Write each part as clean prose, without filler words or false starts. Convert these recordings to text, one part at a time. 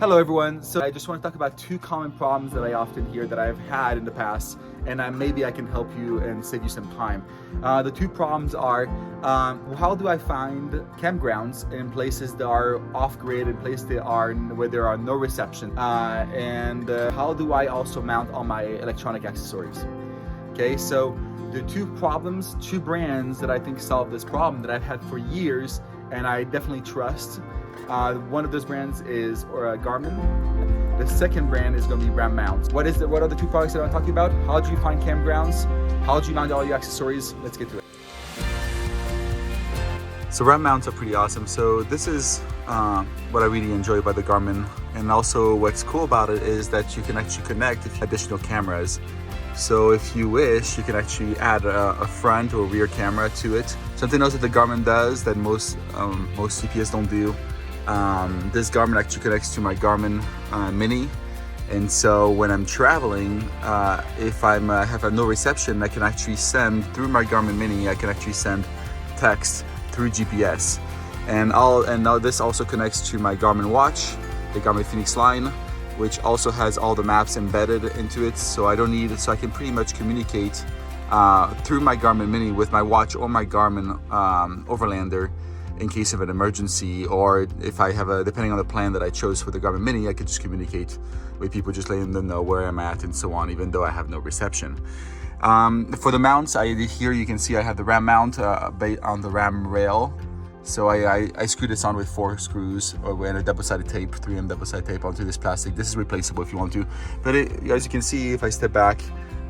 Hello everyone, so I just want to talk about two common problems that I often hear that I've had in the past, and maybe I can help you and save you some time. The two problems are, how do I find campgrounds in places that are off-grid, in places that are where there are no reception, and how do I also mount all my electronic accessories? Okay, so the two problems, two brands that I think solve this problem that I've had for years and I definitely trust. One of those brands is Garmin. The second brand is going to be RAM mounts. What are the two products that I'm talking about? How do you find campgrounds? How do you mount all your accessories? Let's get to it. So RAM mounts are pretty awesome. So this is what I really enjoy about the Garmin, and also what's cool about it is that you can actually connect additional cameras. So if you wish, you can actually add a front or rear camera to it. Something else that the Garmin does that most CPS don't do. This Garmin actually connects to my Garmin Mini, and so when I'm traveling, if I have no reception, I can actually send through my Garmin Mini. I can actually send text through GPS, and now this also connects to my Garmin watch, the Garmin Phoenix line, which also has all the maps embedded into it. So I can pretty much communicate through my Garmin Mini with my watch or my Garmin Overlander in case of an emergency, or if I have depending on the plan that I chose for the Garmin Mini, I could just communicate with people, just letting them know where I'm at and so on, even though I have no reception. For the mounts, here you can see I have the RAM mount on the RAM rail. So I screw this on with 4 screws or a double-sided tape, 3M double-sided tape onto this plastic. This is replaceable if you want to, but as you can see, if I step back,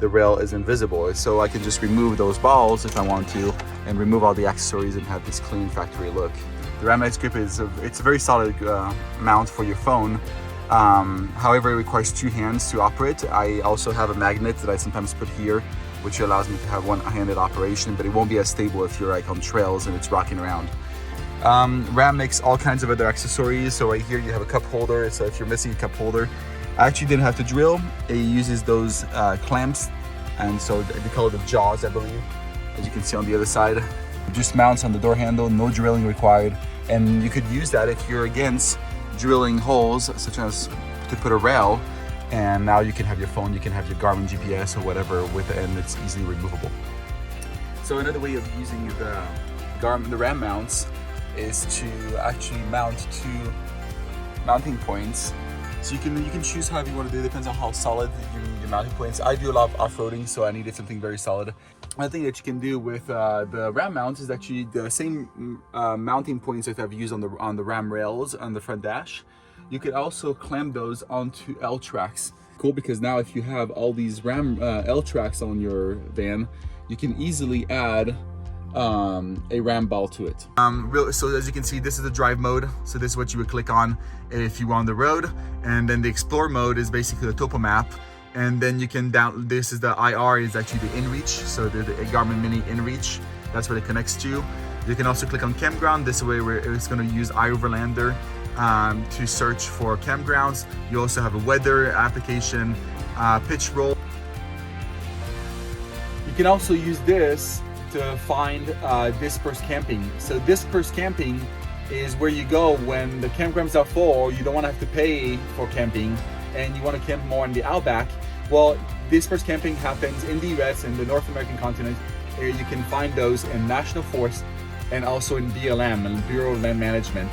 the rail is invisible, so I can just remove those balls if I want to and remove all the accessories and have this clean factory look. The RAM X grip it's a very solid mount for your phone. However, it requires 2 hands to operate. I also have a magnet that I sometimes put here, which allows me to have one-handed operation, but it won't be as stable if you're like on trails and it's rocking around. RAM makes all kinds of other accessories. So right here you have a cup holder, so if you're missing a cup holder, I actually didn't have to drill. It uses those clamps, and so they call it the jaws, I believe, as you can see on the other side. It just mounts on the door handle, no drilling required, and you could use that if you're against drilling holes, such as to put a rail, and now you can have your phone, you can have your Garmin GPS or whatever with it, and it's easily removable. So another way of using the RAM mounts is to actually mount 2 mounting points. So you can choose however you want to do it. Depends on how solid your mounting points. I do a lot of off-roading, so I needed something very solid. One thing that you can do with the RAM mounts is actually the same mounting points that I've used on the RAM rails on the front dash. You could also clamp those onto L tracks. Cool, because now if you have all these RAM L tracks on your van, you can easily add a RAM ball to it. So as you can see, this is the drive mode. So this is what you would click on if you were on the road, and then the explore mode is basically the topo map, and then you can this is the IR, is actually the inReach, so the Garmin Mini inReach, that's what it connects to. You can also click on campground. This way it's going to use iOverlander to search for campgrounds. You also have a weather application, pitch roll. You can also use this to find Dispersed Camping. So Dispersed Camping is where you go when the campgrounds are full, or you don't want to have to pay for camping and you want to camp more in the outback. Well, Dispersed Camping happens in the US, in the North American continent. You can find those in National Forest and also in BLM, and Bureau of Land Management.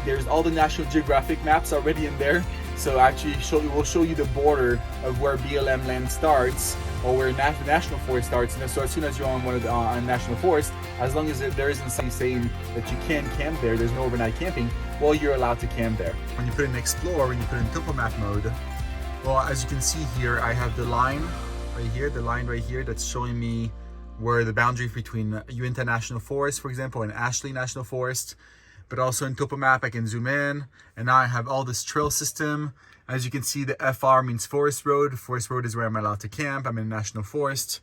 There's all the National Geographic maps already in there. So actually we'll show you the border of where BLM land starts, or where National Forest starts. And so as soon as you're on one of the National Forest, as long as there isn't something saying that you can camp there, there's no overnight camping, well, you're allowed to camp there. When you put in Explore, when you put in topo map mode, well, as you can see here, I have the line right here that's showing me where the boundary between Uinta National Forest, for example, and Ashley National Forest. But also in topo map, I can zoom in, and now I have all this trail system. As you can see, the FR means forest road. Forest road is where I'm allowed to camp. I'm in a national forest.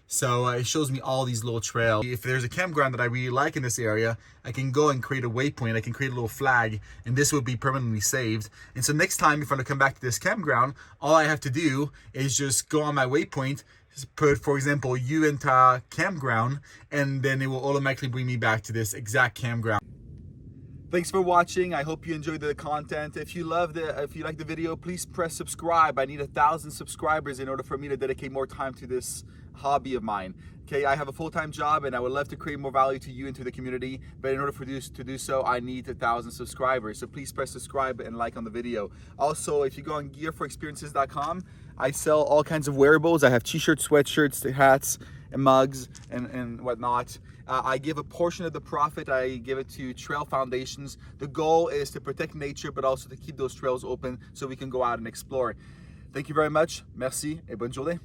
So it shows me all these little trails. If there's a campground that I really like in this area, I can go and create a waypoint. I can create a little flag, and this will be permanently saved. And so next time, if I want to come back to this campground, all I have to do is just go on my waypoint, put, for example, Uinta campground, and then it will automatically bring me back to this exact campground. Thanks for watching. I hope you enjoyed the content. If you like the video, please press subscribe. I need 1,000 subscribers in order for me to dedicate more time to this hobby of mine. Okay, I have a full-time job and I would love to create more value to you and to the community, but in order to do so, I need 1,000 subscribers. So please press subscribe and like on the video. Also, if you go on gearforexperiences.com, I sell all kinds of wearables. I have t-shirts, sweatshirts, hats, and mugs, and whatnot. I give a portion of the profit, I give it to trail foundations. The goal is to protect nature, but also to keep those trails open so we can go out and explore. Thank you very much. Merci et bonne journée.